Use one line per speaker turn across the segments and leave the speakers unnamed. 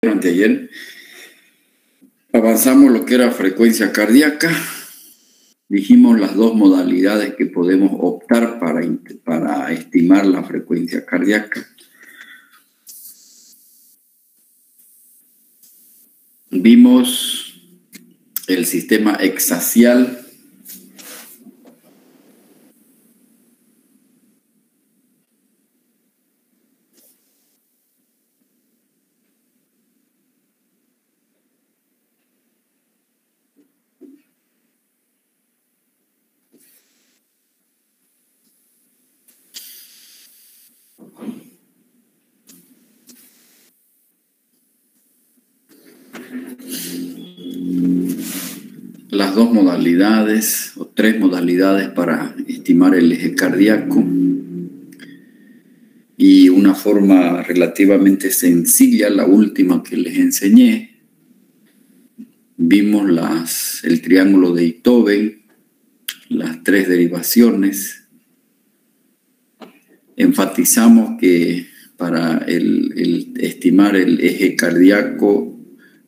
Anteayer avanzamos lo que era frecuencia cardíaca. Dijimos las dos modalidades que podemos optar para estimar la frecuencia cardíaca. Vimos el sistema exaxial, las dos modalidades o tres modalidades para estimar el eje cardíaco y una forma relativamente sencilla, la última que les enseñé. Vimos el triángulo de Itoven, las tres derivaciones. Enfatizamos que para estimar el eje cardíaco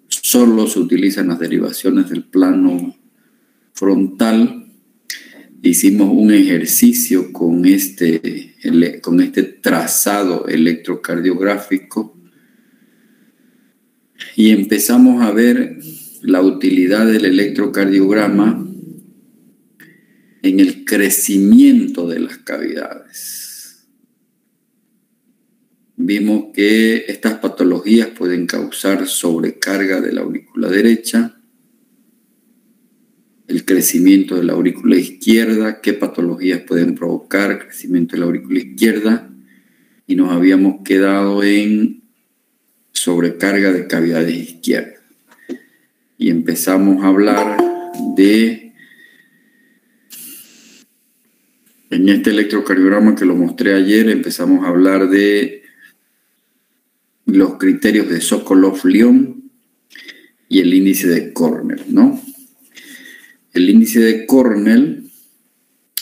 solo se utilizan las derivaciones del plano frontal. Hicimos un ejercicio con este trazado electrocardiográfico y empezamos a ver la utilidad del electrocardiograma en el crecimiento de las cavidades. Vimos que estas patologías pueden causar sobrecarga de la aurícula derecha, el crecimiento de la aurícula izquierda, qué patologías pueden provocar crecimiento de la aurícula izquierda, y nos habíamos quedado en sobrecarga de cavidades izquierdas. Y empezamos a hablar en este electrocardiograma que lo mostré ayer, empezamos a hablar de los criterios de Sokolov-Lyon y el índice de Cornell, ¿no? El índice de Cornell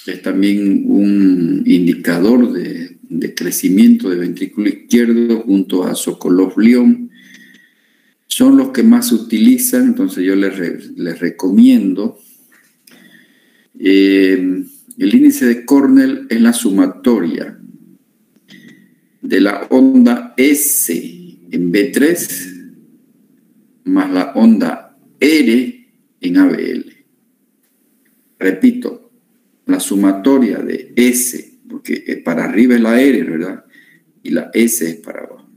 es también un indicador de crecimiento de ventrículo izquierdo junto a Sokolov-Lyon. Son los que más se utilizan, entonces yo les recomiendo. El índice de Cornell es la sumatoria de la onda S en B3 más la onda R en ABL. Repito, la sumatoria de S, porque para arriba es la R, ¿verdad? Y la S es para abajo.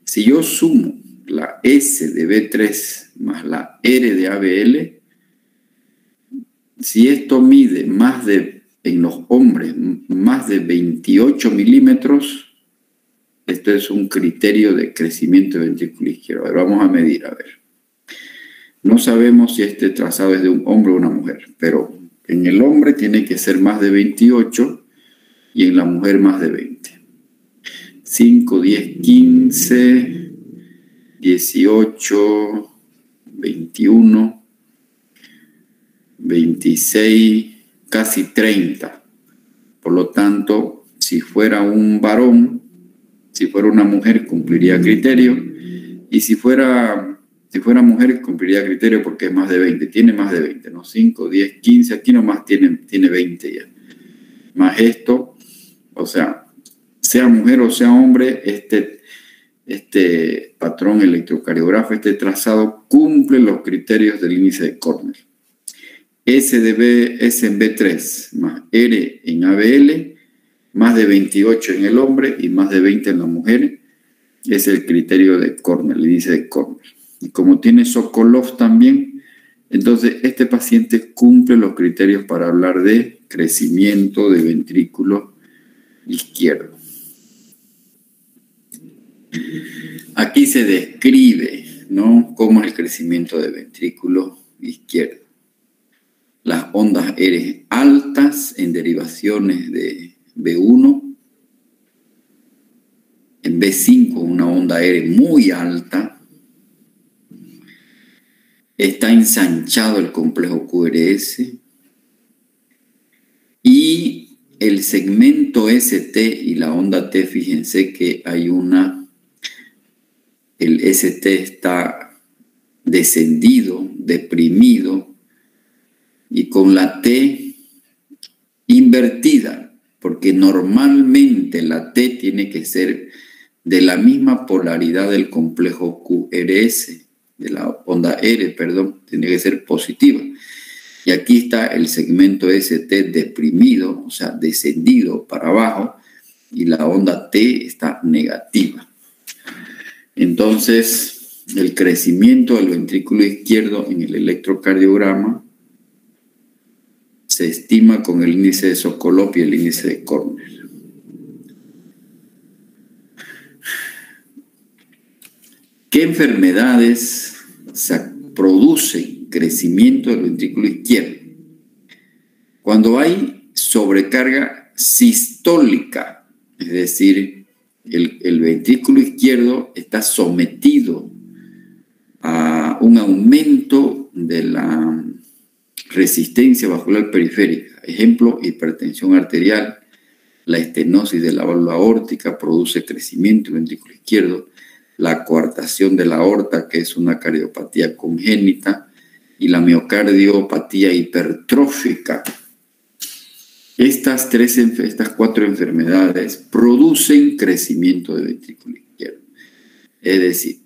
Si yo sumo la S de B3 más la R de ABL, si esto mide en los hombres más de 28 milímetros, esto es un criterio de crecimiento de ventrículo izquierdo. A ver, vamos a medir, a ver. No sabemos si este trazado es de un hombre o una mujer, pero en el hombre tiene que ser más de 28 y en la mujer más de 20. 5, 10, 15, 18, 21, 26, casi 30. Por lo tanto, si fuera un varón, si fuera una mujer, cumpliría criterio. Y si fuera mujer, cumpliría criterio porque es más de 20. Tiene más de 20, ¿no? 5, 10, 15. Aquí nomás tiene 20 ya. Más esto, o sea mujer o sea hombre, este patrón electrocardiográfico, este trazado, cumple los criterios del índice de Cornell. S en B3 más R en ABL, más de 28 en el hombre y más de 20 en la mujer, es el criterio de Cornell, el índice de Cornell. Y como tiene Sokolov también, entonces este paciente cumple los criterios para hablar de crecimiento de ventrículo izquierdo. Aquí se describe, ¿no?, cómo es el crecimiento de ventrículo izquierdo. Las ondas R altas en derivaciones de B1. En B5 una onda R muy alta. Está ensanchado el complejo QRS. Y el segmento ST y la onda T, fíjense que hay una el ST está descendido, deprimido, y con la T invertida, porque normalmente la T tiene que ser de la misma polaridad del complejo QRS, de la onda R, perdón, tiene que ser positiva. Y aquí está el segmento ST deprimido, o sea, descendido para abajo, y la onda T está negativa. Entonces, el crecimiento del ventrículo izquierdo en el electrocardiograma se estima con el índice de Sokolov y el índice de Cornell. ¿Qué enfermedades producen crecimiento del ventrículo izquierdo? Cuando hay sobrecarga sistólica, es decir, el ventrículo izquierdo está sometido a un aumento de la resistencia vascular periférica. Ejemplo, hipertensión arterial, la estenosis de la válvula aórtica produce crecimiento del ventrículo izquierdo, la coartación de la aorta, que es una cardiopatía congénita, y la miocardiopatía hipertrófica. Estas 4 enfermedades producen crecimiento del ventrículo izquierdo. Es decir,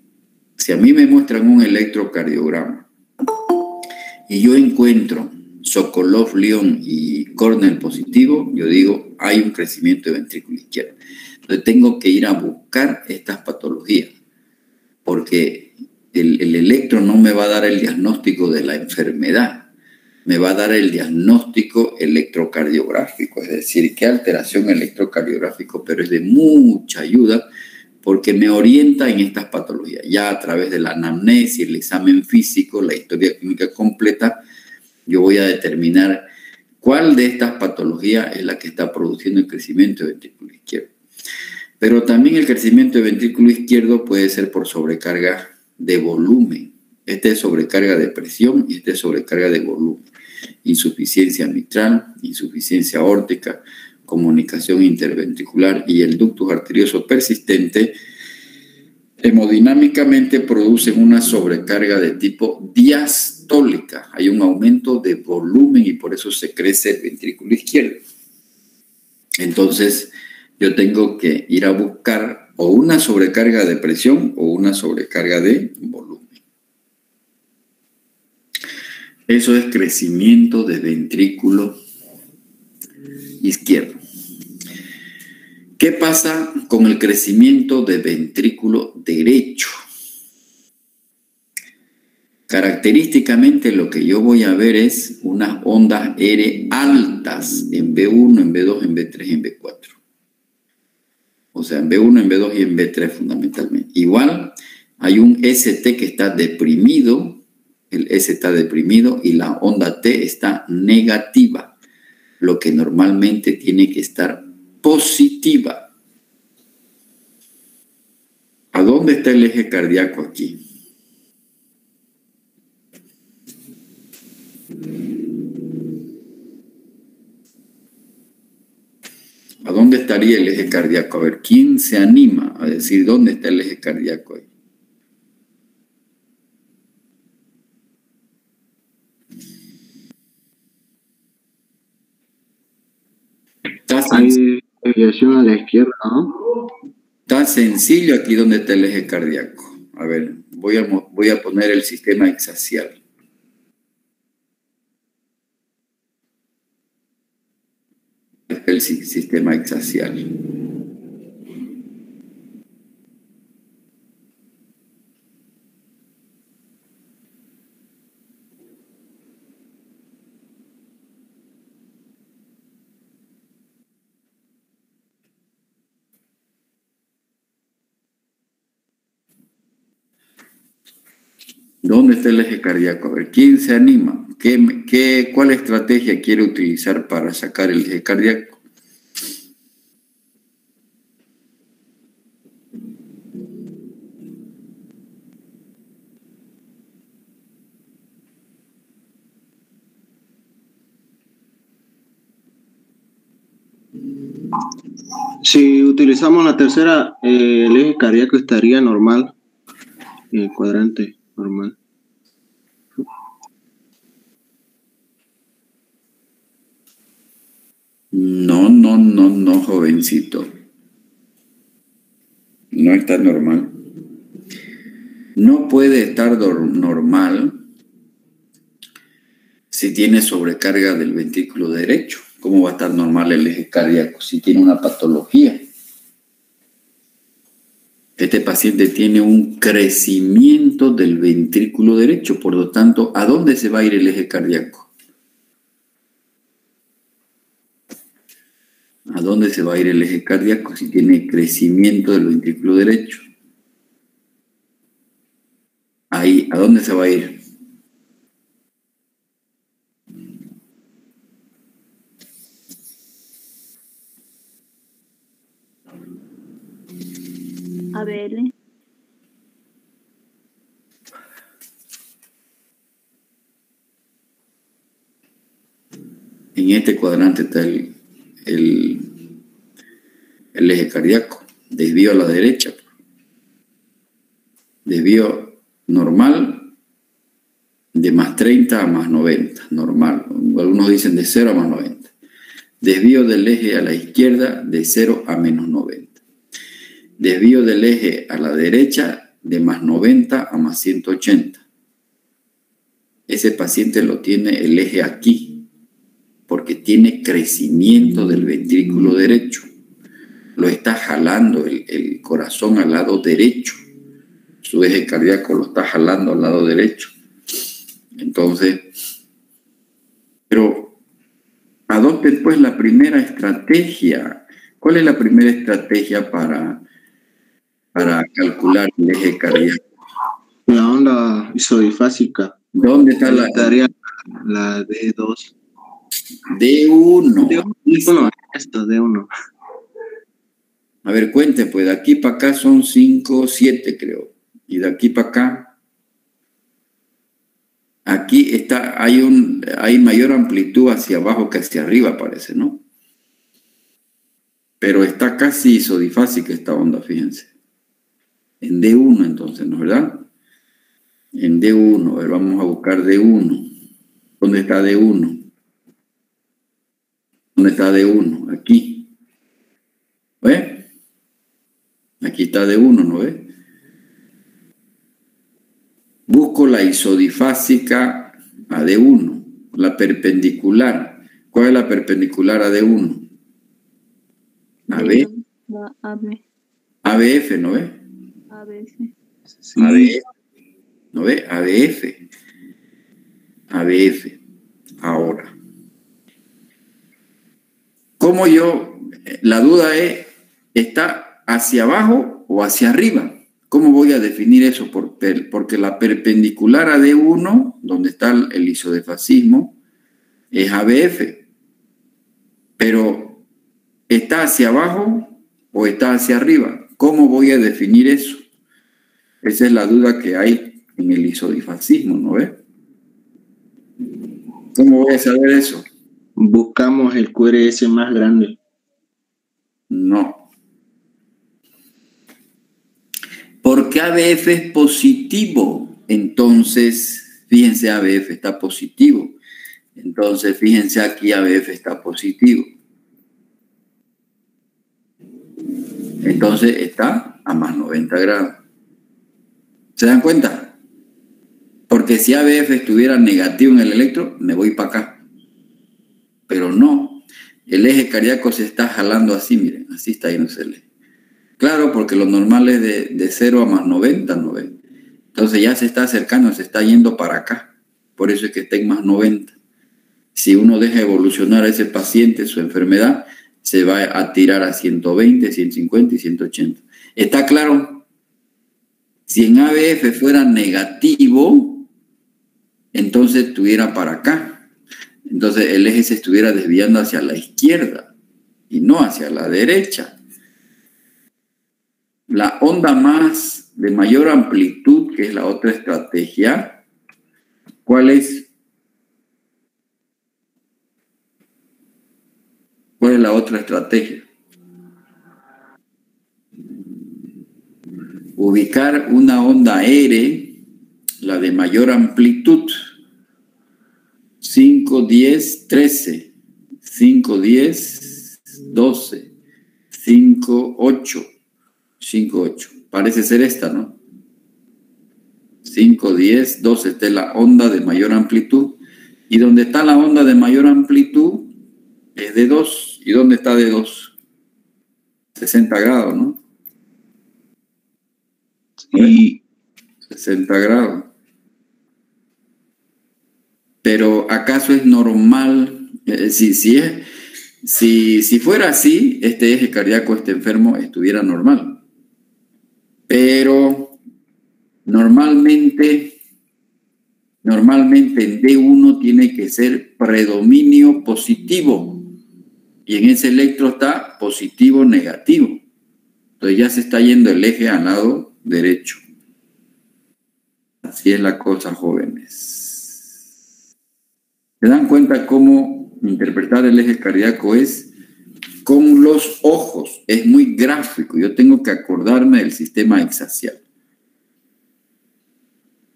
si a mí me muestran un electrocardiograma y yo encuentro Sokolov, Lyon y Cornell positivo, yo digo, hay un crecimiento del ventrículo izquierdo. Entonces tengo que ir a buscar estas patologías, porque el electro no me va a dar el diagnóstico de la enfermedad, me va a dar el diagnóstico electrocardiográfico, es decir, qué alteración electrocardiográfico, pero es de mucha ayuda porque me orienta en estas patologías. Ya a través de la anamnesis, el examen físico, la historia clínica completa, yo voy a determinar cuál de estas patologías es la que está produciendo el crecimiento del ventrículo izquierdo. Pero también el crecimiento del ventrículo izquierdo puede ser por sobrecarga de volumen. Este es sobrecarga de presión y este es sobrecarga de volumen. Insuficiencia mitral, insuficiencia aórtica, comunicación interventricular y el ductus arterioso persistente hemodinámicamente producen una sobrecarga de tipo diastólica. Hay un aumento de volumen y por eso se crece el ventrículo izquierdo. Entonces, yo tengo que ir a buscar o una sobrecarga de presión o una sobrecarga de volumen. Eso es crecimiento de ventrículo izquierdo. ¿Qué pasa con el crecimiento de ventrículo derecho? Característicamente lo que yo voy a ver es unas ondas R altas en B1, en B2, en B3 y en B4. O sea, en B1, en B2 y en B3 fundamentalmente. Igual hay un ST que está deprimido, el S está deprimido y la onda T está negativa, lo que normalmente tiene que estar positiva. ¿A dónde está el eje cardíaco aquí? ¿A dónde estaría el eje cardíaco? A ver, ¿quién se anima a decir dónde está el eje cardíaco ahí?
Hay desviación a la izquierda, ¿no?
Está sencillo aquí donde está el eje cardíaco. A ver, voy a poner el sistema exaxial. El sistema exaxial. ¿Dónde está el eje cardíaco? A ver, ¿quién se anima? ¿Cuál estrategia quiere utilizar para sacar el eje cardíaco?
Si utilizamos la tercera, el eje cardíaco estaría normal. el cuadrante normal.
No, jovencito. No está normal. No puede estar normal si tiene sobrecarga del ventrículo derecho. ¿Cómo va a estar normal el eje cardíaco si tiene una patología? Este paciente tiene un crecimiento del ventrículo derecho, por lo tanto, ¿a dónde se va a ir el eje cardíaco? ¿A dónde se va a ir el eje cardíaco si tiene crecimiento del ventrículo derecho? Ahí, ¿a dónde se va a ir?
ABL.
En este cuadrante está el eje cardíaco, desvío a la derecha. Desvío normal de más 30 a más 90, normal. Algunos dicen de 0 a más 90. Desvío del eje a la izquierda de 0 a menos 90. Desvío del eje a la derecha de más 90 a más 180. Ese paciente lo tiene el eje aquí, porque tiene crecimiento del ventrículo derecho. Lo está jalando el corazón al lado derecho. Su eje cardíaco lo está jalando al lado derecho. Entonces, pero adopte pues la primera estrategia. ¿Cuál es la primera estrategia para calcular el eje cardíaco?
La onda isodifásica.
¿Dónde está la
D2?
D1?
D1, esto, D1.
A ver, cuente, pues de aquí para acá son 5, 7 creo. Y de aquí para acá, aquí está, hay mayor amplitud hacia abajo que hacia arriba, parece, ¿no? Pero está casi isodifásica esta onda, fíjense. En D1 entonces, ¿no es verdad? En D1, a ver, vamos a buscar D1. ¿Dónde está D1? ¿Dónde está D1? Aquí. ¿Ve? Aquí está D1, ¿no ve? Busco la isodifásica a D1, la perpendicular. ¿Cuál es la perpendicular a D1? AB. ABF, ¿no ve?
ABF.
Sí.
ABF. ¿No ve? ABF. ABF. Ahora. ¿Cómo yo? La duda es, ¿está hacia abajo o hacia arriba? ¿Cómo voy a definir eso? Porque la perpendicular a D1, donde está el isodefasismo, es ABF. Pero, ¿está hacia abajo o está hacia arriba? ¿Cómo voy a definir eso? Esa es la duda que hay en el isodifasismo, ¿no ves? ¿Cómo voy a saber eso?
Buscamos el QRS más grande.
No. Porque ABF es positivo. Entonces, fíjense, ABF está positivo. Entonces, fíjense aquí, ABF está positivo. Entonces, está a más 90 grados. ¿Se dan cuenta? Porque si ABF estuviera negativo en el electro, me voy para acá. Pero no. El eje cardíaco se está jalando así, miren. Así está yéndose el eje. Claro, porque lo normal es de 0 a más 90, ¿no ven? Entonces ya se está acercando, se está yendo para acá. Por eso es que está en más 90. Si uno deja evolucionar a ese paciente, su enfermedad, se va a tirar a 120, 150 y 180. ¿Está claro? Si en ABF fuera negativo, entonces estuviera para acá. Entonces el eje se estuviera desviando hacia la izquierda y no hacia la derecha. La onda más de mayor amplitud, que es la otra estrategia, ¿cuál es? ¿Cuál es la otra estrategia? ubicar una onda R, la de mayor amplitud, 5, 10, 13, 5, 10, 12, 5, 8, 5, 8. Parece ser esta, ¿no? 5, 10, 12. Esta es la onda de mayor amplitud. Y donde está la onda de mayor amplitud es de 2. ¿Y dónde está de 2? 60 grados, ¿no?
Sí.
60 grados. Pero ¿acaso es normal? Si fuera así, este eje cardíaco, este enfermo, estuviera normal. Pero normalmente en D1 tiene que ser predominio positivo. Y en ese electro está positivo negativo. Entonces ya se está yendo el eje al lado derecho. Así es la cosa, jóvenes. ¿Se dan cuenta cómo interpretar el eje cardíaco es con los ojos? Es muy gráfico. Yo tengo que acordarme del sistema hexacial.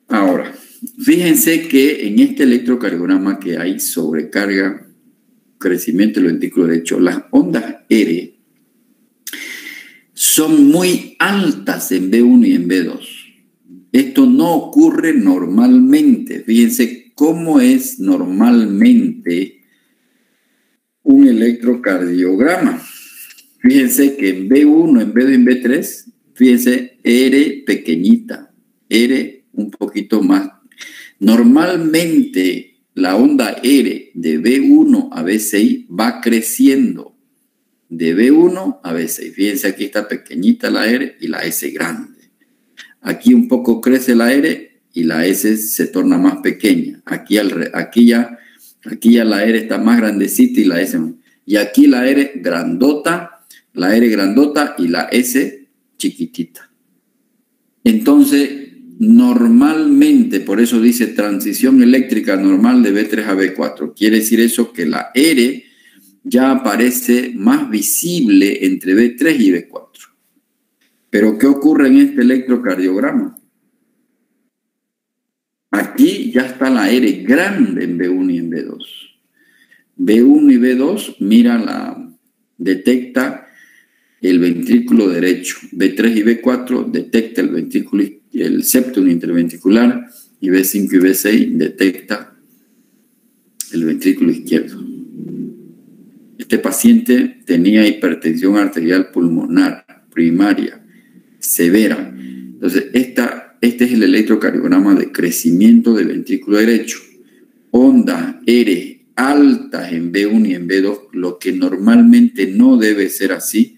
Ahora, fíjense que en este electrocardiograma que hay sobrecarga, crecimiento del ventrículo derecho, las ondas R son muy altas en B1 y en B2. Esto no ocurre normalmente. Fíjense cómo es normalmente un electrocardiograma. Fíjense que en B1, en B2 y en B3, fíjense, R pequeñita, R un poquito más. Normalmente la onda R de B1 a B6 va creciendo de B1 a B6. Fíjense, aquí está pequeñita la R y la S grande. Aquí un poco crece la R y la S se torna más pequeña. Aquí ya la R está más grandecita y la S más. Y aquí la R grandota y la S chiquitita. Entonces, normalmente, por eso dice transición eléctrica normal de B3 a B4. Quiere decir eso que la R ya aparece más visible entre B3 y B4. Pero ¿qué ocurre en este electrocardiograma? Aquí ya está la R grande en B1 y en B2. B1 y B2, detecta el ventrículo derecho. B3 y B4 detecta el septum interventricular, y B5 y B6 detecta el ventrículo izquierdo. Este paciente tenía hipertensión arterial pulmonar primaria severa. Entonces, este es el electrocardiograma de crecimiento del ventrículo derecho. Ondas R altas en B1 y en B2, lo que normalmente no debe ser así,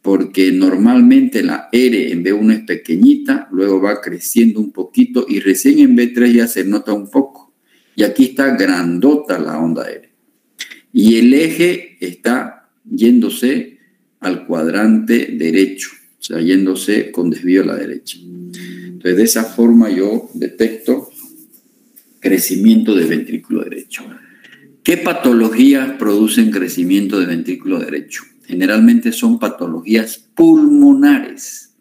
porque normalmente la R en B1 es pequeñita, luego va creciendo un poquito y recién en B3 ya se nota un poco. Y aquí está grandota la onda R. Y el eje está yéndose al cuadrante derecho, o sea, yéndose con desvío a la derecha. Entonces, de esa forma yo detecto crecimiento del ventrículo derecho. ¿Qué patologías producen crecimiento del ventrículo derecho? Generalmente son patologías pulmonares.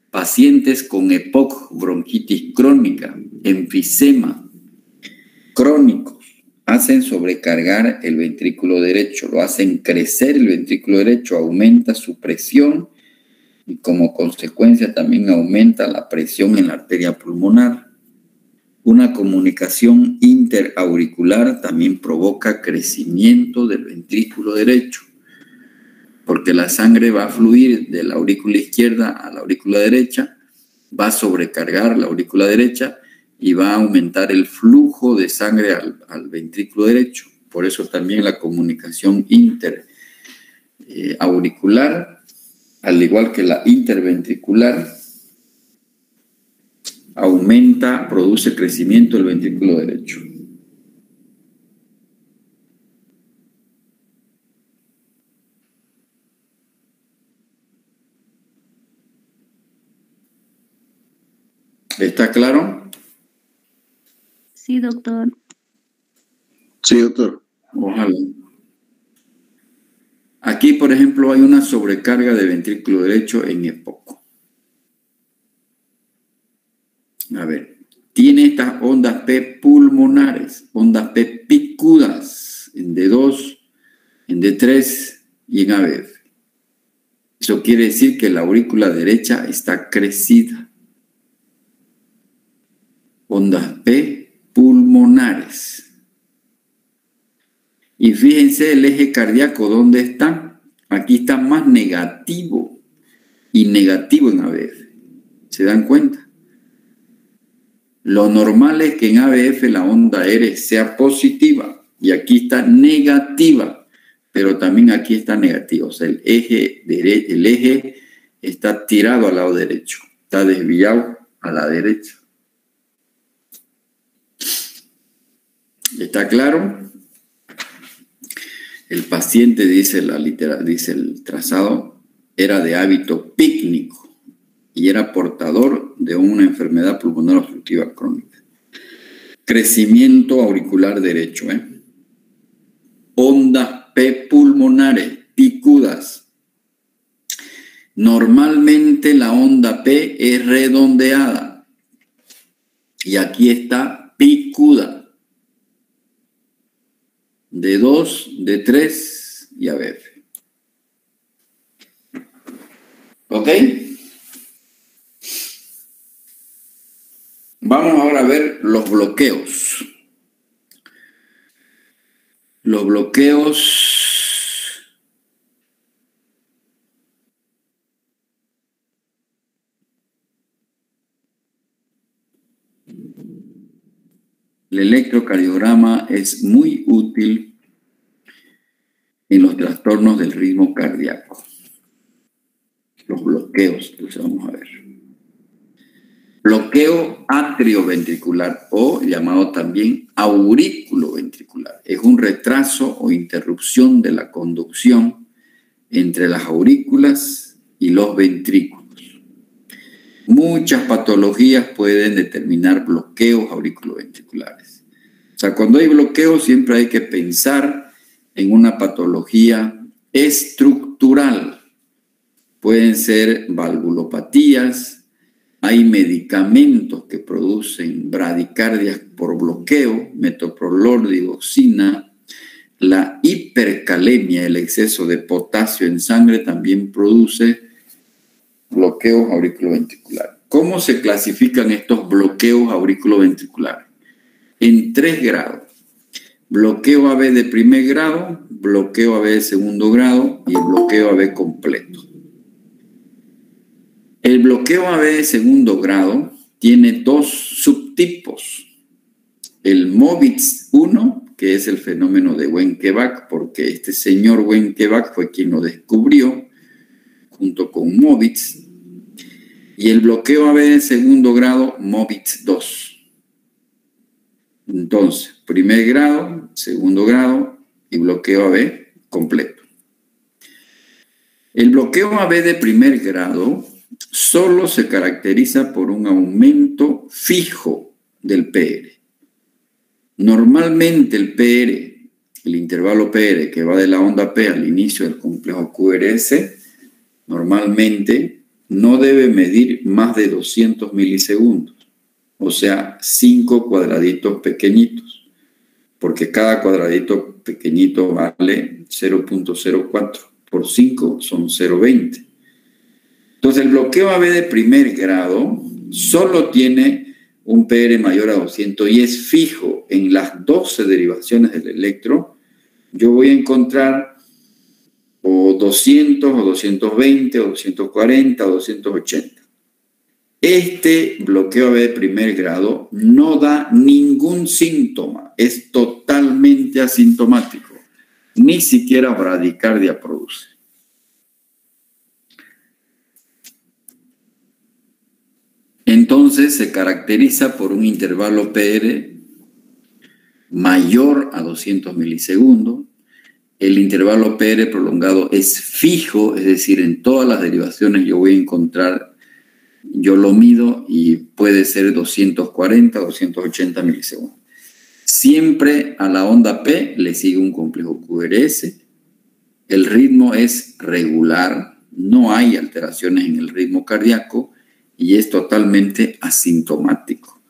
Pacientes con EPOC, bronquitis crónica, enfisema crónicos, hacen sobrecargar el ventrículo derecho, lo hacen crecer el ventrículo derecho, aumenta su presión y como consecuencia también aumenta la presión en la arteria pulmonar. Una comunicación interauricular también provoca crecimiento del ventrículo derecho, porque la sangre va a fluir de la aurícula izquierda a la aurícula derecha, va a sobrecargar la aurícula derecha y va a aumentar el flujo de sangre al ventrículo derecho. Por eso también la comunicación interauricular, al igual que la interventricular, produce crecimiento del ventrículo derecho. ¿Está claro?
Sí, doctor.
Sí, doctor.
Ojalá. Aquí, por ejemplo, hay una sobrecarga de ventrículo derecho en EPOC. A ver, tiene estas ondas P pulmonares, ondas P picudas en D2, en D3 y en ABF. Eso quiere decir que la aurícula derecha está crecida. Ondas P pulmonares. Y fíjense el eje cardíaco, ¿dónde está? Aquí está más negativo y negativo en ABF. ¿Se dan cuenta? Lo normal es que en ABF la onda R sea positiva y aquí está negativa, pero también aquí está negativa. O sea, el eje está tirado al lado derecho, está desviado a la derecha. ¿Está claro? El paciente, dice el trazado, era de hábito pícnico y era portador de una enfermedad pulmonar obstructiva crónica. Crecimiento auricular derecho. Ondas P pulmonares, picudas. Normalmente la onda P es redondeada y aquí está picuda. D2, D3 y ABF. ¿Ok? Vamos ahora a ver los bloqueos. Los bloqueos el electrocardiograma es muy útil en los trastornos del ritmo cardíaco. Los bloqueos, los vamos a ver. Bloqueo atrioventricular o llamado también aurículo-ventricular. Es un retraso o interrupción de la conducción entre las aurículas y los ventrículos. Muchas patologías pueden determinar bloqueos auriculoventriculares. O sea, cuando hay bloqueos siempre hay que pensar en una patología estructural. Pueden ser valvulopatías, hay medicamentos que producen bradicardias por bloqueo, metoprolol, digoxina. La hipercalemia, el exceso de potasio en sangre, también produce bloqueos auriculoventriculares. ¿Cómo se clasifican estos bloqueos auriculoventriculares? En 3 grados. Bloqueo AB de primer grado, bloqueo AB de segundo grado y el bloqueo AB completo. El bloqueo AB de segundo grado tiene 2 subtipos. El Mobitz 1, que es el fenómeno de Wenckebach, porque este señor Wenckebach fue quien lo descubrió junto con Mobitz. Y el bloqueo AB de segundo grado, Mobitz 2. Entonces, primer grado, segundo grado y bloqueo AB completo. El bloqueo AB de primer grado solo se caracteriza por un aumento fijo del PR. Normalmente el PR, el intervalo PR que va de la onda P al inicio del complejo QRS, normalmente no debe medir más de 200 milisegundos, o sea, 5 cuadraditos pequeñitos, porque cada cuadradito pequeñito vale 0.04, por 5 son 0.20. Entonces el bloqueo AB de primer grado solo tiene un PR mayor a 200 y es fijo en las 12 derivaciones del electro. Yo voy a encontrar o 200 o 220 o 240 o 280. Este bloqueo AB de primer grado no da ningún síntoma, es totalmente asintomático, ni siquiera bradicardia produce. Entonces se caracteriza por un intervalo PR mayor a 200 milisegundos. El intervalo PR prolongado es fijo, es decir, en todas las derivaciones yo voy a encontrar, yo lo mido y puede ser 240 o 280 milisegundos. Siempre a la onda P le sigue un complejo QRS. El ritmo es regular, no hay alteraciones en el ritmo cardíaco y es totalmente asintomático.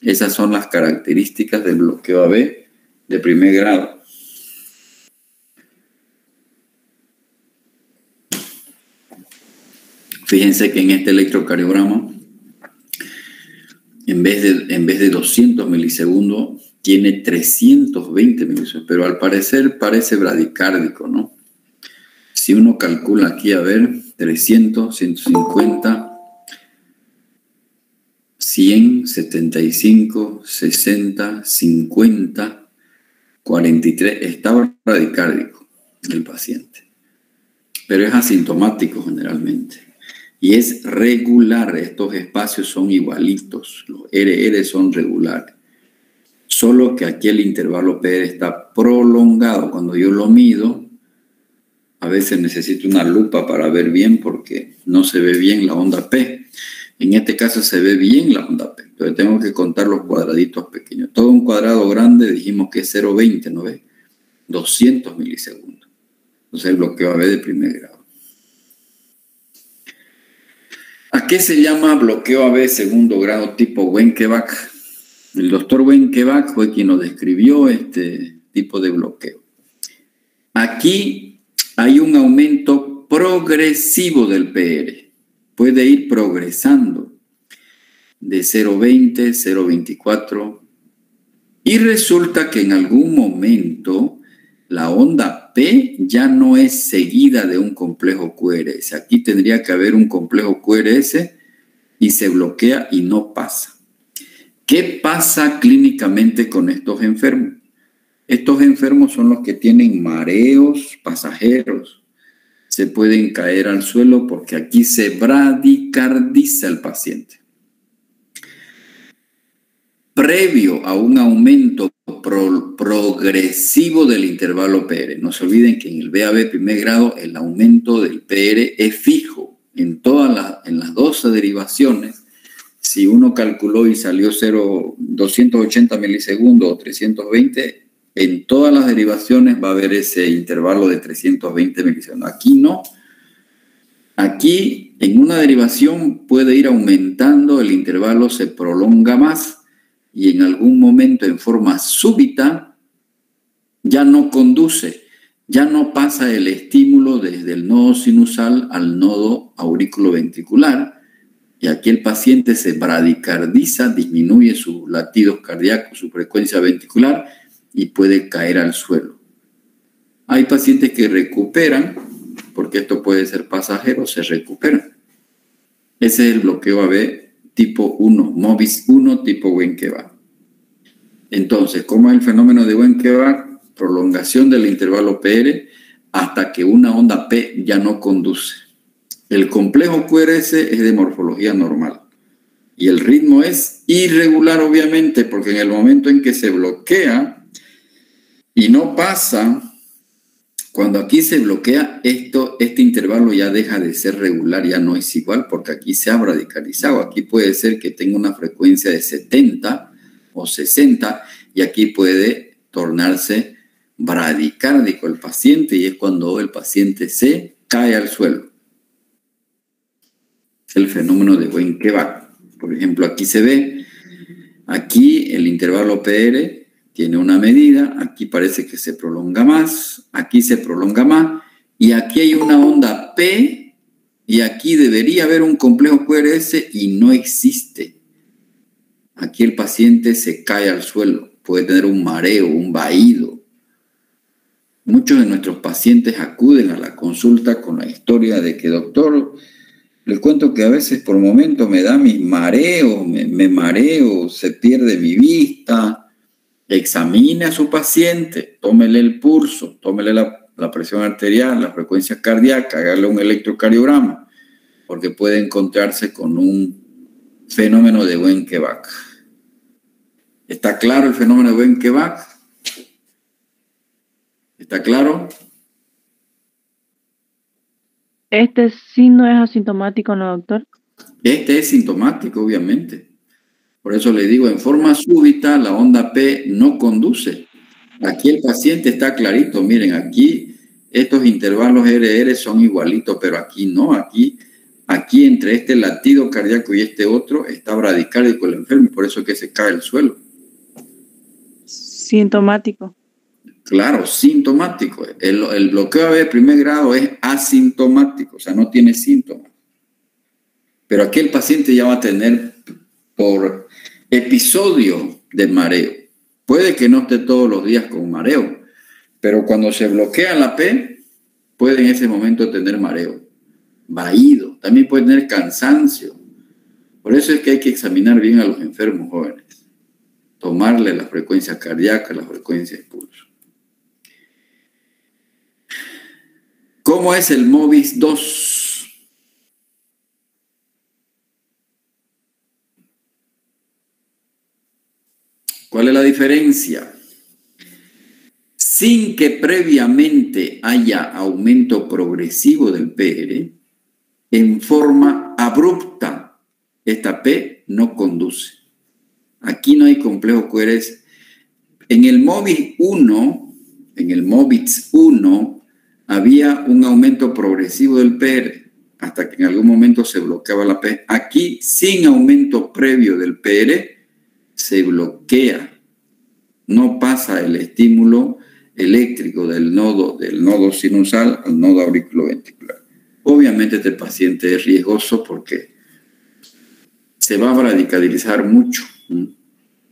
Esas son las características del bloqueo AB de primer grado. Fíjense que en este electrocardiograma, en vez de 200 milisegundos, tiene 320 milisegundos, pero al parecer parece bradicárdico, ¿no? Si uno calcula aquí, a ver, 300, 150, 100, 75, 60, 50, 43, está bradicárdico el paciente, pero es asintomático generalmente. Y es regular, estos espacios son igualitos, los RR son regulares. Solo que aquí el intervalo PR está prolongado. Cuando yo lo mido, a veces necesito una lupa para ver bien porque no se ve bien la onda P. En este caso se ve bien la onda P. Entonces tengo que contar los cuadraditos pequeños. Todo un cuadrado grande dijimos que es 0,20, ¿no ves? 200 milisegundos. Entonces el bloqueo AB de primer grado. ¿A qué se llama bloqueo AB segundo grado tipo Wenckebach? El doctor Wenckebach fue quien nos describió este tipo de bloqueo. Aquí hay un aumento progresivo del PR. Puede ir progresando de 0,20, 0,24 y resulta que en algún momento la onda P ya no es seguida de un complejo QRS. Aquí tendría que haber un complejo QRS y se bloquea y no pasa. ¿Qué pasa clínicamente con estos enfermos? Estos enfermos son los que tienen mareos pasajeros. Se pueden caer al suelo porque aquí se bradicardiza el paciente. Previo a un aumento progresivo del intervalo PR. No se olviden que en el BAB primer grado el aumento del PR es fijo en las 12 derivaciones. Si uno calculó y salió 280 milisegundos o 320, en todas las derivaciones va a haber ese intervalo de 320 milisegundos. Aquí no. Aquí en una derivación puede ir aumentando, el intervalo se prolonga más y en algún momento en forma súbita ya no conduce, ya no pasa el estímulo desde el nodo sinusal al nodo auriculoventricular y aquí el paciente se bradicardiza, disminuye sus latidos cardíacos, su frecuencia ventricular y puede caer al suelo. Hay pacientes que recuperan, porque esto puede ser pasajero, se recuperan. Ese es el bloqueo AB tipo 1, MOBIS 1 tipo Wenckebach. Entonces, ¿cómo es el fenómeno de Wenckebach? Prolongación del intervalo PR hasta que una onda P ya no conduce. El complejo QRS es de morfología normal y el ritmo es irregular, obviamente, porque en el momento en que se bloquea y no pasa, cuando aquí se bloquea, este intervalo ya deja de ser regular, ya no es igual, porque aquí se ha radicalizado. Aquí puede ser que tenga una frecuencia de 70 o 60 y aquí puede tornarse bradicárdico el paciente y es cuando el paciente se cae al suelo. El fenómeno de Wenckebach. Por ejemplo, aquí se ve, aquí el intervalo PR tiene una medida, aquí parece que se prolonga más, aquí se prolonga más, y aquí hay una onda P, y aquí debería haber un complejo QRS y no existe. Aquí el paciente se cae al suelo, puede tener un mareo, un vaído. Muchos de nuestros pacientes acuden a la consulta con la historia de que, doctor, les cuento que a veces por momentos me da mis mareos, me mareo, se pierde mi vista. Examine a su paciente, tómele el pulso, tómele la presión arterial, la frecuencia cardíaca, hágale un electrocardiograma, porque puede encontrarse con un fenómeno de Wenckebach. ¿Está claro el fenómeno de Wenckebach? ¿Está claro?
Este sí no es asintomático, ¿no, doctor?
Este es sintomático, obviamente. Por eso le digo, en forma súbita la onda P no conduce. Aquí el paciente está clarito. Miren, aquí estos intervalos RR son igualitos, pero aquí no. Aquí Aquí entre este latido cardíaco y este otro está bradicárdico el enfermo, por eso es que se cae al suelo.
Sintomático.
Claro, sintomático. El bloqueo AB de primer grado es asintomático, o sea, no tiene síntomas. Pero aquí el paciente ya va a tener por episodio de mareo. Puede que no esté todos los días con mareo, pero cuando se bloquea la P, puede en ese momento tener mareo. Vaído, también puede tener cansancio. Por eso es que hay que examinar bien a los enfermos jóvenes. Tomarle la frecuencia cardíaca, la frecuencia de pulso. ¿Cómo es el MOBIS 2? ¿Cuál es la diferencia? Sin que previamente haya aumento progresivo del PR, en forma abrupta, esta P no conduce. Aquí no hay complejo QRS. En el MOBIS 1, había un aumento progresivo del PR, hasta que en algún momento se bloqueaba la P. Aquí, sin aumento previo del PR, se bloquea. No pasa el estímulo eléctrico del nodo sinusal al nodo auriculoventricular. Obviamente este paciente es riesgoso porque se va a radicalizar mucho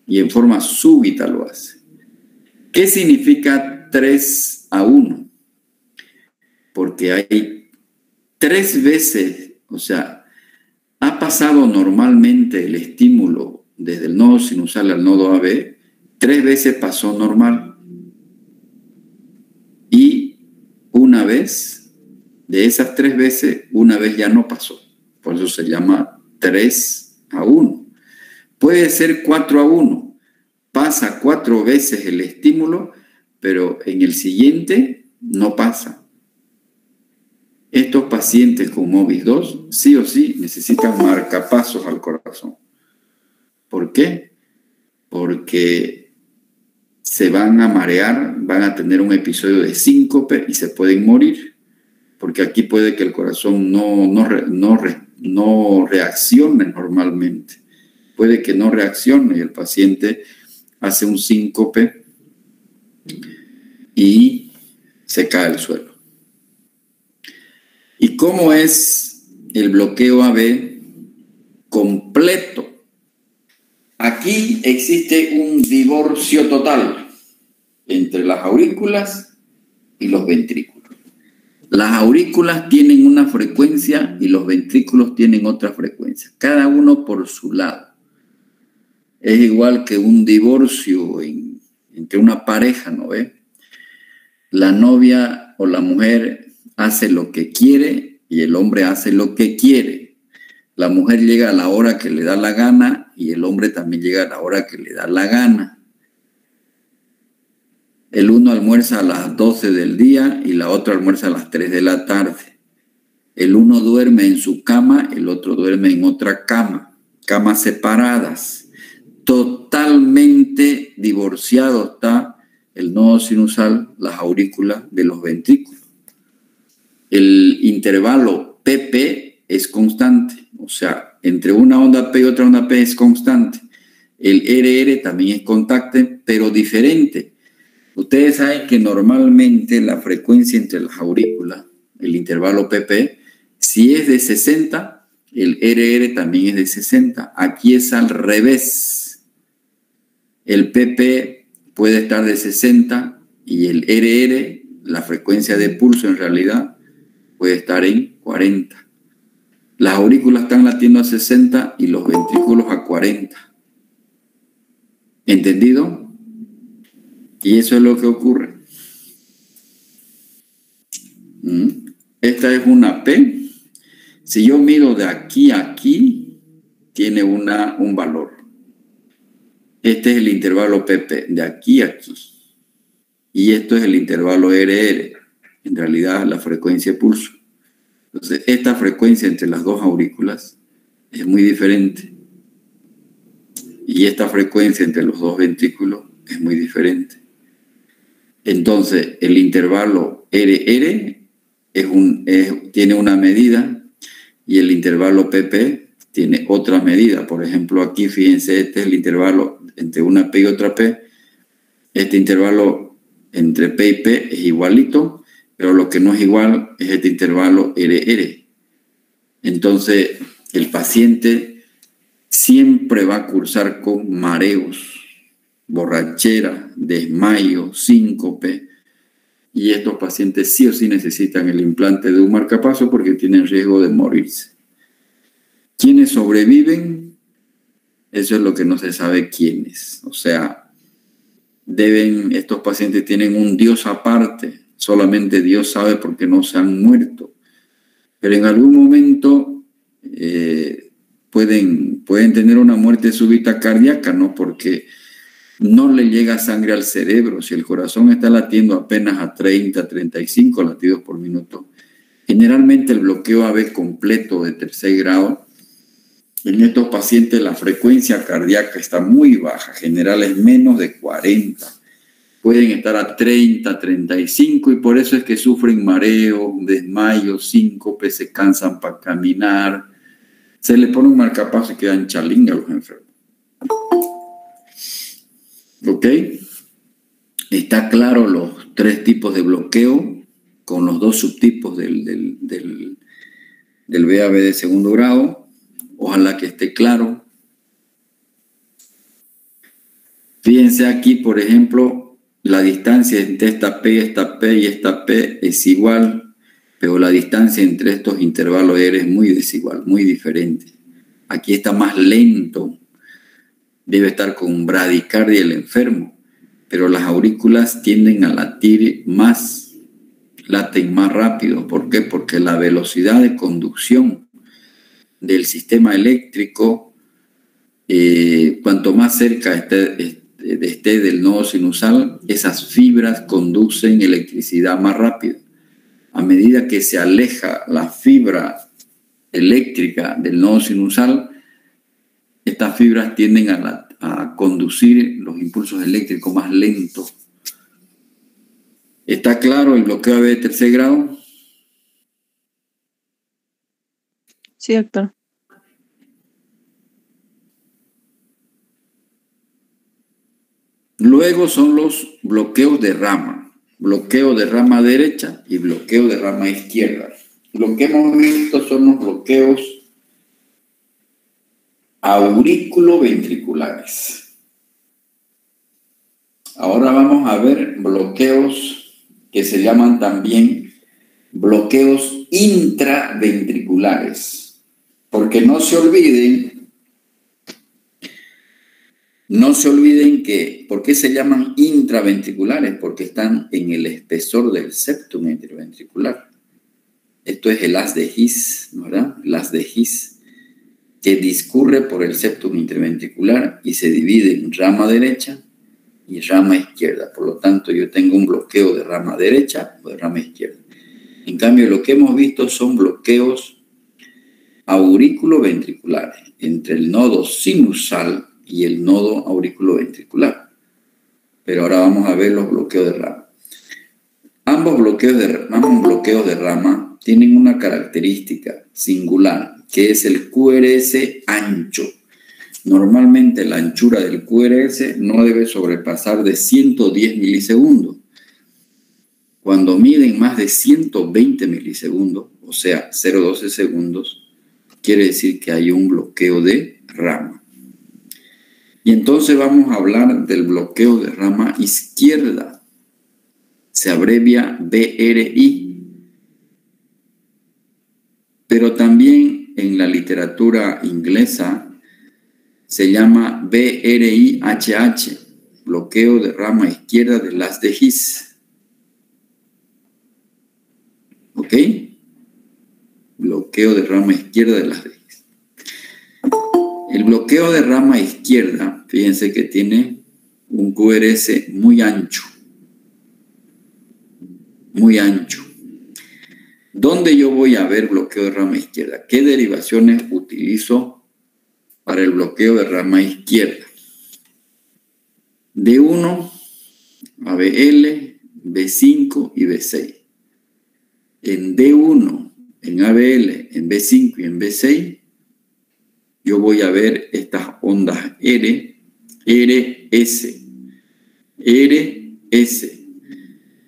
y en forma súbita lo hace. ¿Qué significa 3-1? Porque hay 3 veces, o sea, ha pasado normalmente el estímulo desde el nodo sinusal al nodo AB, 3 veces pasó normal. Y una vez, de esas 3 veces, una vez ya no pasó. Por eso se llama 3-1. Puede ser 4-1. Pasa 4 veces el estímulo, pero en el siguiente no pasa. Estos pacientes con MOBIS 2, sí o sí, necesitan marcapasos al corazón. ¿Por qué? Porque se van a marear, van a tener un episodio de síncope y se pueden morir. Porque aquí puede que el corazón no reaccione normalmente. Puede que no reaccione y el paciente hace un síncope y se cae al suelo. ¿Y cómo es el bloqueo AB completo? Aquí existe un divorcio total entre las aurículas y los ventrículos. Las aurículas tienen una frecuencia y los ventrículos tienen otra frecuencia, cada uno por su lado. Es igual que un divorcio entre una pareja, ¿no ve? La novia o la mujer hace lo que quiere y el hombre hace lo que quiere. La mujer llega a la hora que le da la gana y el hombre también llega a la hora que le da la gana. El uno almuerza a las 12 del día y la otra almuerza a las 3 de la tarde. El uno duerme en su cama, el otro duerme en otra cama. Camas separadas. Totalmente divorciado está el nodo sinusal, las aurículas de los ventrículos. El intervalo PP es constante, o sea, entre una onda P y otra onda P es constante. El RR también es constante, pero diferente. Ustedes saben que normalmente la frecuencia entre las aurículas, el intervalo PP, si es de 60, el RR también es de 60. Aquí es al revés. El PP puede estar de 60 y el RR, la frecuencia de pulso en realidad, puede estar en 40. Las aurículas están latiendo a 60 y los ventrículos a 40. ¿Entendido? Y eso es lo que ocurre. Esta es una P. Si yo mido de aquí a aquí, tiene un valor. Este es el intervalo PP, de aquí a aquí. Y esto es el intervalo RR. En realidad, la frecuencia de pulso. Entonces, esta frecuencia entre las dos aurículas es muy diferente. Y esta frecuencia entre los dos ventrículos es muy diferente. Entonces, el intervalo RR tiene una medida y el intervalo PP tiene otra medida. Por ejemplo, aquí fíjense, este es el intervalo entre una P y otra P. Este intervalo entre P y P es igualito, pero lo que no es igual es este intervalo RR. Entonces, el paciente siempre va a cursar con mareos, borrachera, desmayo, síncope, y estos pacientes sí o sí necesitan el implante de un marcapaso porque tienen riesgo de morirse. ¿Quiénes sobreviven? Eso es lo que no se sabe quiénes. O sea, estos pacientes tienen un Dios aparte, solamente Dios sabe por qué no se han muerto. Pero en algún momento pueden tener una muerte súbita cardíaca, ¿no? Porque no le llega sangre al cerebro. Si el corazón está latiendo apenas a 30, 35 latidos por minuto, generalmente el bloqueo AV completo de tercer grado, en estos pacientes la frecuencia cardíaca está muy baja, general es menos de 40. Pueden estar a 30, 35 y por eso es que sufren mareo, desmayo, síncope, se cansan para caminar. Se le pone un marcapaso y quedan chalinga a los enfermos. ¿Ok? Está claro los 3 tipos de bloqueo con los 2 subtipos del VAB de segundo grado. Ojalá que esté claro. Fíjense aquí, por ejemplo, la distancia entre esta P y esta P es igual, pero la distancia entre estos intervalos R es muy desigual, muy diferente. Aquí está más lento, debe estar con bradicardia el enfermo, pero las aurículas tienden a latir más, laten más rápido. ¿Por qué? Porque la velocidad de conducción del sistema eléctrico, cuanto más cerca esté del nodo sinusal, esas fibras conducen electricidad más rápido. A medida que se aleja la fibra eléctrica del nodo sinusal, estas fibras tienden a conducir los impulsos eléctricos más lentos. ¿Está claro el bloqueo AV de tercer grado?
Sí, doctor.
Luego son los bloqueos de rama. Bloqueo de rama derecha y bloqueo de rama izquierda. Lo que hemos visto son los bloqueos aurículo-ventriculares. Ahora vamos a ver bloqueos que se llaman también bloqueos intraventriculares. Porque no se olviden que, ¿por qué se llaman intraventriculares? Porque están en el espesor del septum interventricular. Esto es el haz de His, ¿verdad? El haz de His, que discurre por el septum interventricular y se divide en rama derecha y rama izquierda. Por lo tanto, yo tengo un bloqueo de rama derecha o de rama izquierda. En cambio, lo que hemos visto son bloqueos aurículo-ventriculares entre el nodo sinusal y el nodo auriculoventricular. Pero ahora vamos a ver los bloqueos de rama. Ambos bloqueos de rama tienen una característica singular, que es el QRS ancho. Normalmente la anchura del QRS no debe sobrepasar de 110 milisegundos. Cuando miden más de 120 milisegundos, o sea, 0,12 segundos, quiere decir que hay un bloqueo de rama. Y entonces vamos a hablar del bloqueo de rama izquierda. Se abrevia BRI. Pero también en la literatura inglesa se llama BRIHH, bloqueo de rama izquierda del haz de His. ¿Ok? Bloqueo de rama izquierda del haz de His. El bloqueo de rama izquierda, fíjense que tiene un QRS muy ancho. Muy ancho. ¿Dónde yo voy a ver bloqueo de rama izquierda? ¿Qué derivaciones utilizo para el bloqueo de rama izquierda? D1, ABL, B5 y B6. En D1 en ABL, en B5 y en B6, yo voy a ver estas ondas R, RS, RS,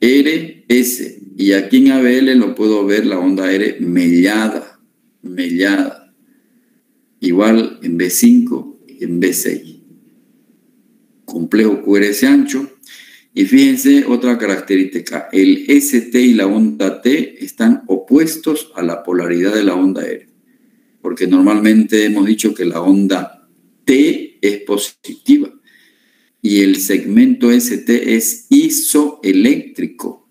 RS. Y aquí en ABL lo puedo ver la onda R mellada. Igual en B5 y en B6. Complejo QRS ancho. Y fíjense otra característica. El ST y la onda T están opuestos a la polaridad de la onda R. Porque normalmente hemos dicho que la onda T es positiva. Y el segmento ST es isoeléctrico.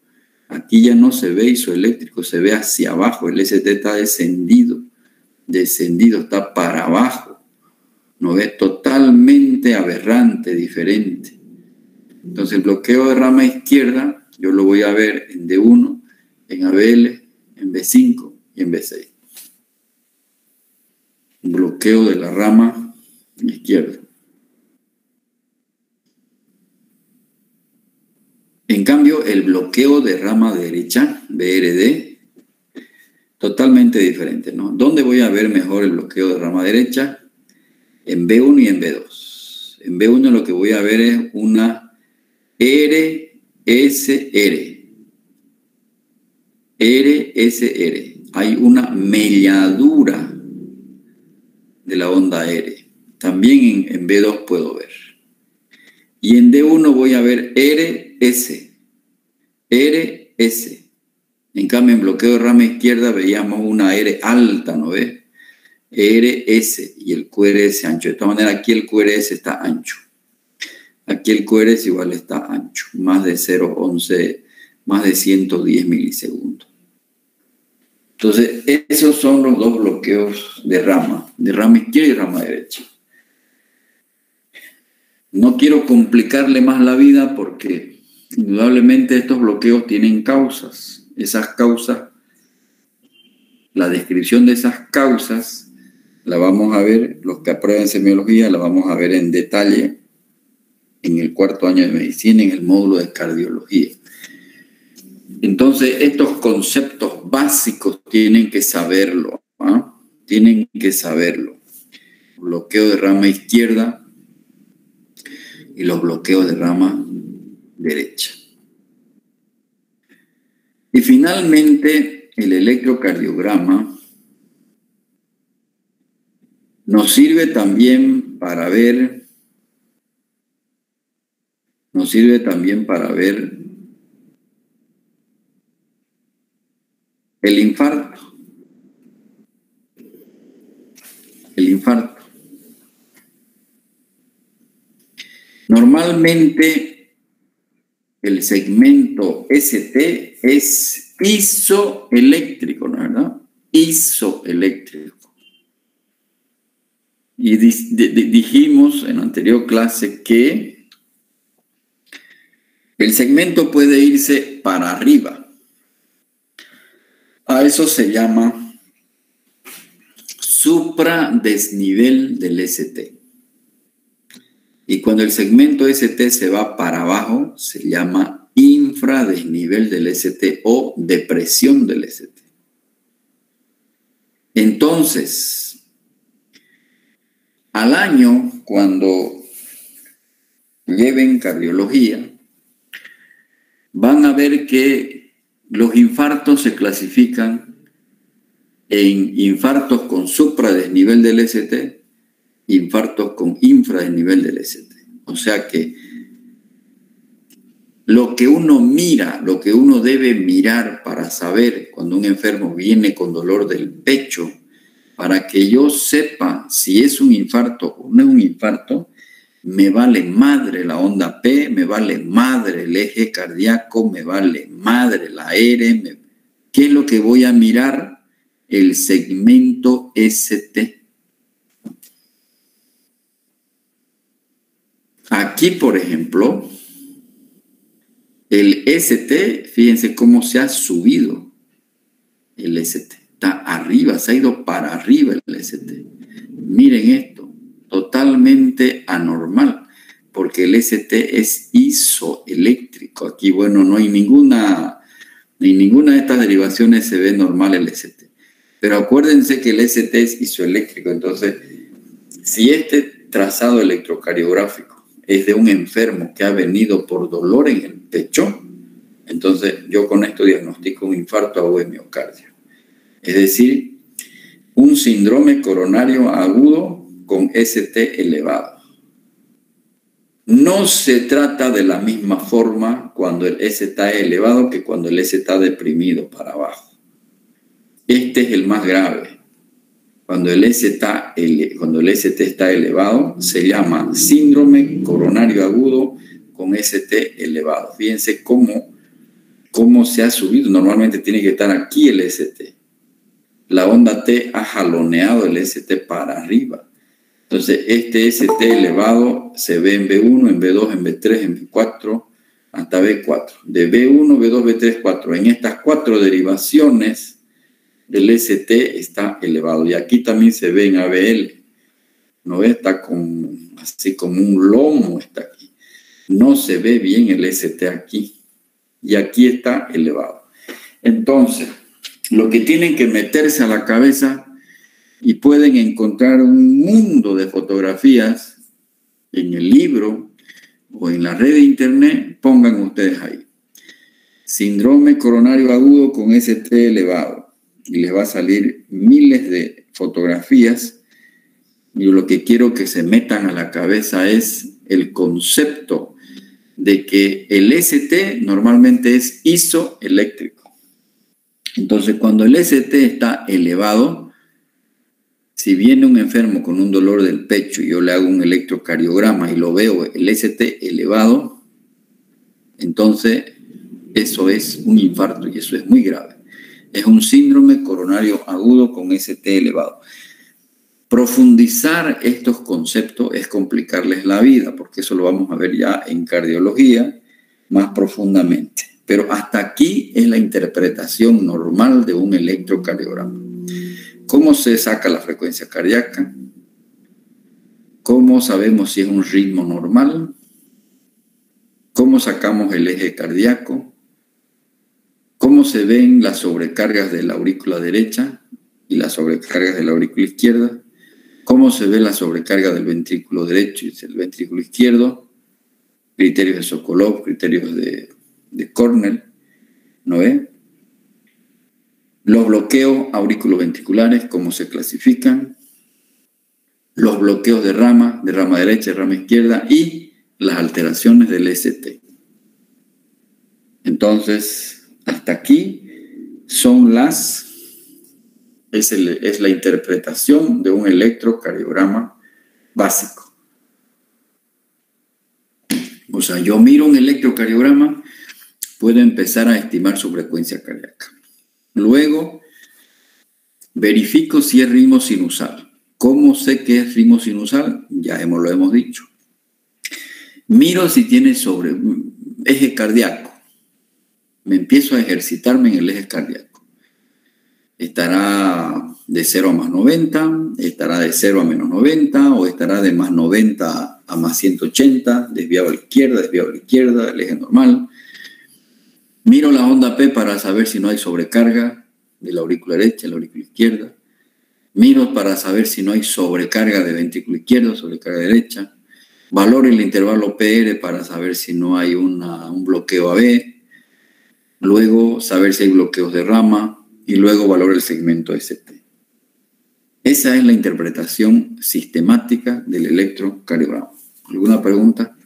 Aquí ya no se ve isoeléctrico, se ve hacia abajo. El ST está descendido, está para abajo. No ve, totalmente aberrante, diferente. Entonces el bloqueo de rama izquierda yo lo voy a ver en D1, en ABL, en B5 y en B6. Bloqueo de la rama izquierda. En cambio, el bloqueo de rama derecha, BRD, totalmente diferente, ¿no? ¿Dónde voy a ver mejor el bloqueo de rama derecha? En B1 y en B2. En B1 lo que voy a ver es una RSR. RSR. Hay una melladura de la onda R. También en B2 puedo ver. Y en D1 voy a ver RS. RS. En cambio, en bloqueo de rama izquierda veíamos una R alta, ¿no ves? RS y el QRS ancho. De esta manera aquí el QRS está ancho. Aquí el QRS igual está ancho. Más de 0,11, más de 110 milisegundos. Entonces, esos son los dos bloqueos de rama izquierda y rama derecha. No quiero complicarle más la vida porque indudablemente estos bloqueos tienen causas. Esas causas, la descripción de esas causas, la vamos a ver, los que aprueban semiología, la vamos a ver en detalle en el 4º año de medicina, en el módulo de cardiología. Entonces, estos conceptos básicos tienen que saberlo, ¿ah? Tienen que saberlo. Bloqueo de rama izquierda y los bloqueos de rama derecha. Y finalmente, el electrocardiograma nos sirve también para ver el infarto. Normalmente el segmento ST es isoeléctrico, ¿no es verdad? Isoeléctrico. Y dijimos en la anterior clase que el segmento puede irse para arriba. A eso se llama supradesnivel del ST. Y cuando el segmento ST se va para abajo, se llama infradesnivel del ST o depresión del ST. Entonces, al año, cuando lleven cardiología, van a ver que los infartos se clasifican en infartos con supradesnivel del ST, infartos con infradesnivel del ST. O sea que lo que uno mira, lo que uno debe mirar para saber cuando un enfermo viene con dolor del pecho, para que yo sepa si es un infarto o no es un infarto, me vale madre la onda P, me vale madre el eje cardíaco, me vale madre la R. ¿Qué es lo que voy a mirar? El segmento ST. Aquí, por ejemplo, el ST, fíjense cómo se ha subido el ST. Está arriba, se ha ido para arriba el ST. Miren esto, totalmente anormal, porque el ST es isoeléctrico. Aquí, bueno, no hay ninguna de estas derivaciones se ve normal el ST. Pero acuérdense que el ST es isoeléctrico, entonces, si este trazado electrocardiográfico es de un enfermo que ha venido por dolor en el pecho, entonces yo con esto diagnostico un infarto agudo de miocardio. Es decir, un síndrome coronario agudo con ST elevado. No se trata de la misma forma cuando el S está elevado que cuando el S está deprimido para abajo. Este es el más grave. Cuando el ST está elevado, se llama síndrome coronario agudo con ST elevado. Fíjense cómo se ha subido. Normalmente tiene que estar aquí el ST. La onda T ha jaloneado el ST para arriba. Entonces, este ST elevado se ve en B1, en B2, en B3, en B4, hasta B4. De B1, B2, B3, 4. En estas 4 derivaciones, el ST está elevado. Y aquí también se ve en ABL. ¿No ve? Está así como un lomo está aquí. No se ve bien el ST aquí. Y aquí está elevado. Entonces, lo que tienen que meterse a la cabeza, y pueden encontrar un mundo de fotografías en el libro o en la red de internet, pongan ustedes ahí. Síndrome coronario agudo con ST elevado. Y les va a salir miles de fotografías. Yo lo que quiero que se metan a la cabeza es el concepto de que el ST normalmente es isoeléctrico. Entonces, cuando el ST está elevado, si viene un enfermo con un dolor del pecho y yo le hago un electrocardiograma y lo veo el ST elevado, entonces eso es un infarto y eso es muy grave. Es un síndrome coronario agudo con ST elevado. Profundizar estos conceptos es complicarles la vida, porque eso lo vamos a ver ya en cardiología más profundamente. Pero hasta aquí es la interpretación normal de un electrocardiograma. ¿Cómo se saca la frecuencia cardíaca? ¿Cómo sabemos si es un ritmo normal? ¿Cómo sacamos el eje cardíaco? ¿Cómo se ven las sobrecargas de la aurícula derecha y las sobrecargas de la aurícula izquierda? ¿Cómo se ve la sobrecarga del ventrículo derecho y del ventrículo izquierdo? Criterios de Sokolov, criterios de Cornell, ¿no ve? Los bloqueos auriculoventriculares, ¿cómo se clasifican? Los bloqueos de rama derecha, de rama izquierda y las alteraciones del ST. Entonces, hasta aquí es la interpretación de un electrocardiograma básico. O sea, yo miro un electrocardiograma, puedo empezar a estimar su frecuencia cardíaca. Luego, verifico si es ritmo sinusal. ¿Cómo sé que es ritmo sinusal? Ya lo hemos dicho. Miro si tiene eje cardíaco. Me empiezo a ejercitarme en el eje cardíaco. Estará de 0 a más 90, estará de 0 a menos 90, o estará de más 90 a más 180, desviado a la izquierda, el eje normal. Miro la onda P para saber si no hay sobrecarga de la aurícula derecha, de la aurícula izquierda. Miro para saber si no hay sobrecarga de ventrículo izquierdo, sobrecarga derecha. Valoro el intervalo PR para saber si no hay un bloqueo AB. Luego saber si hay bloqueos de rama. Y luego valoro el segmento ST. Esa es la interpretación sistemática del electrocardiograma. ¿Alguna pregunta?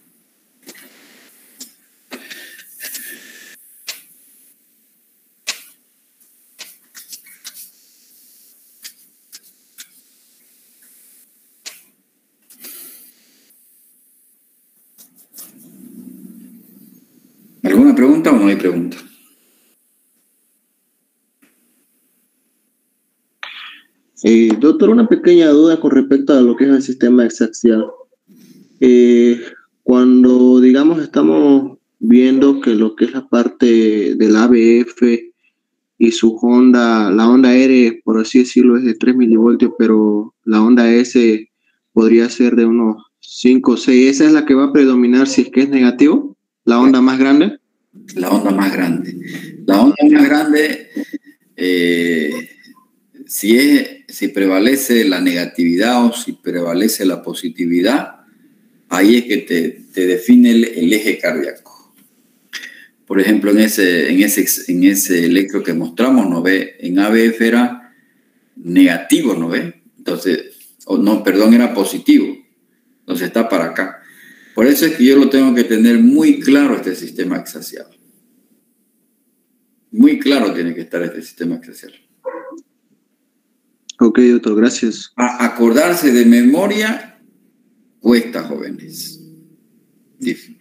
¿Alguna pregunta o no hay pregunta?
Doctor, una pequeña duda con respecto a lo que es el sistema exaxial. Cuando, digamos, estamos viendo que lo que es la parte del ABF y su onda, la onda R, por así decirlo, es de 3 milivoltios, pero la onda S podría ser de unos 5 o 6. ¿Esa es la que va a predominar si es que es negativo? ¿La onda más grande? La onda más grande
Si prevalece la negatividad o si prevalece la positividad, ahí es que te define el eje cardíaco. Por ejemplo, en ese electro que mostramos, ¿no ve? En ABF era negativo, ¿no ve? Entonces, era positivo. Entonces está para acá. Por eso es que yo lo tengo que tener muy claro este sistema axial. Muy claro tiene que estar este sistema axial.
Ok, doctor, gracias.
Acordarse de memoria cuesta, jóvenes.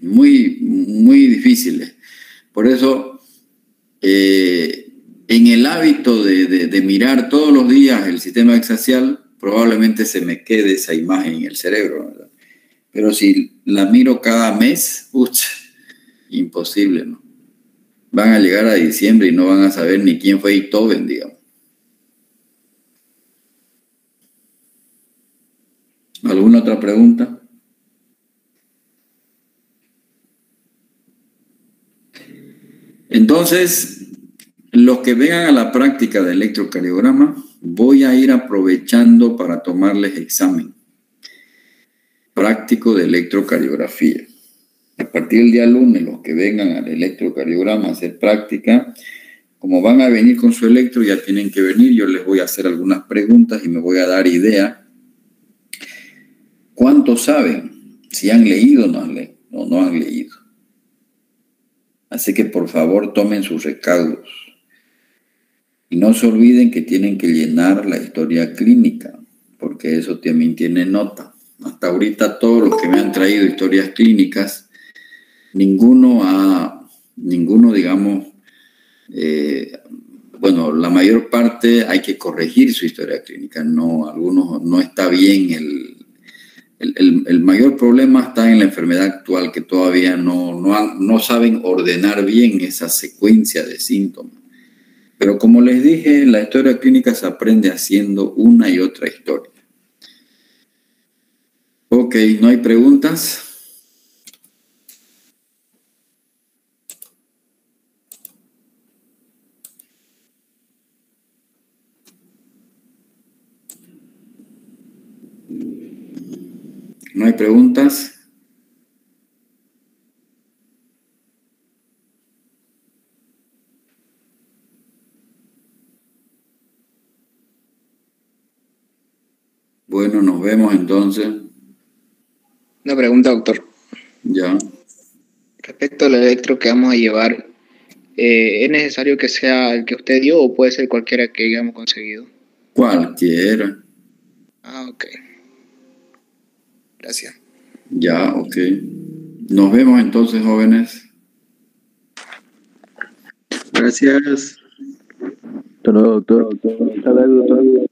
Muy, muy difíciles. Por eso, en el hábito de mirar todos los días el sistema axial, probablemente se me quede esa imagen en el cerebro, ¿verdad? Pero si la miro cada mes, imposible, ¿no? Van a llegar a diciembre y no van a saber ni quién fue Beethoven, digamos. ¿Alguna otra pregunta? Entonces, los que vengan a la práctica de electrocardiograma, voy a ir aprovechando para tomarles examen práctico de electrocardiografía. A partir del día lunes, los que vengan al electrocardiograma a hacer práctica, como van a venir con su electro, ya tienen que venir. Yo les voy a hacer algunas preguntas y me voy a dar idea. ¿Cuántos saben? Si han leído o no han leído. Así que por favor tomen sus recaudos. Y no se olviden que tienen que llenar la historia clínica, porque eso también tiene nota. Hasta ahorita todos los que me han traído historias clínicas, ninguno, digamos, la mayor parte hay que corregir su historia clínica. No, algunos no está bien. El mayor problema está en la enfermedad actual, que todavía no saben ordenar bien esa secuencia de síntomas. Pero como les dije, la historia clínica se aprende haciendo una y otra historia. Ok, ¿no hay preguntas? ¿No hay preguntas? Bueno, nos vemos entonces.
Una pregunta, doctor.
Ya.
Respecto al electro que vamos a llevar, ¿es necesario que sea el que usted dio o puede ser cualquiera que hayamos conseguido?
Cualquiera.
Ah, ok. Gracias.
Ya, ok. Nos vemos entonces, jóvenes.
Gracias.
Hasta luego, doctor. Hasta luego, doctor.